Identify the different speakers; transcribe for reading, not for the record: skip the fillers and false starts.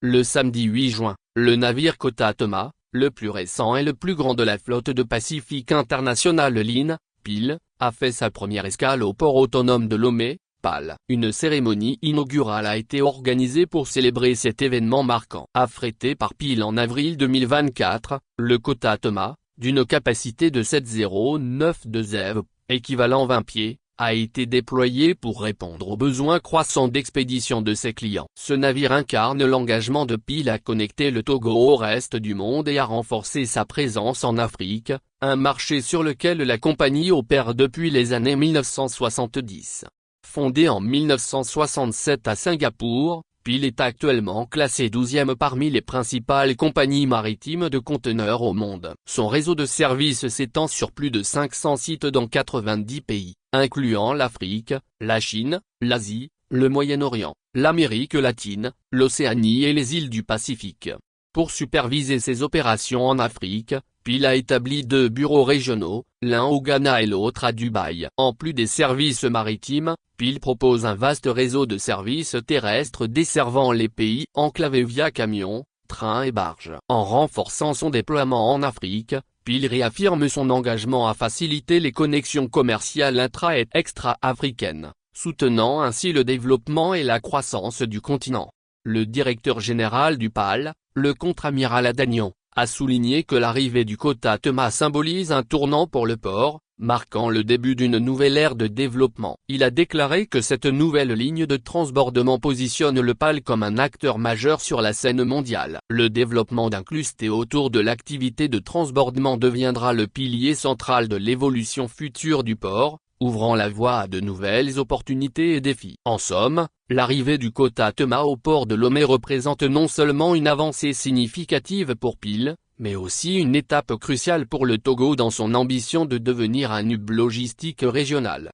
Speaker 1: Le samedi 8 juin, le navire Kota Thomas, le plus récent et le plus grand de la flotte de Pacific International Line, PIL, a fait sa première escale au port autonome de Lomé, PAL. Une cérémonie inaugurale a été organisée pour célébrer cet événement marquant. Affrété par PIL en avril 2024, le Kota Thomas, d'une capacité de 7,092 EV, équivalent 20 pieds, a été déployé pour répondre aux besoins croissants d'expédition de ses clients. Ce navire incarne l'engagement de PIL à connecter le Togo au reste du monde et à renforcer sa présence en Afrique, un marché sur lequel la compagnie opère depuis les années 1970. Fondée en 1967 à Singapour, PIL est actuellement classé 12e parmi les principales compagnies maritimes de conteneurs au monde. Son réseau de services s'étend sur plus de 500 sites dans 90 pays, incluant l'Afrique, la Chine, l'Asie, le Moyen-Orient, l'Amérique latine, l'Océanie et les îles du Pacifique. Pour superviser ses opérations en Afrique, PIL a établi 2 bureaux régionaux, l'un au Ghana et l'autre à Dubaï. En plus des services maritimes, PIL propose un vaste réseau de services terrestres desservant les pays enclavés via camions, trains et barges. En renforçant son déploiement en Afrique, PIL réaffirme son engagement à faciliter les connexions commerciales intra- et extra-africaines, soutenant ainsi le développement et la croissance du continent. Le directeur général du PAL, le contre-amiral Adagnon, a souligné que l'arrivée du Kota Thomas symbolise un tournant pour le port, marquant le début d'une nouvelle ère de développement. Il a déclaré que cette nouvelle ligne de transbordement positionne le PAL comme un acteur majeur sur la scène mondiale. Le développement d'un cluster autour de l'activité de transbordement deviendra le pilier central de l'évolution future du port, ouvrant la voie à de nouvelles opportunités et défis. En somme, l'arrivée du Kota Thomas au port de Lomé représente non seulement une avancée significative pour PIL, mais aussi une étape cruciale pour le Togo dans son ambition de devenir un hub logistique régional.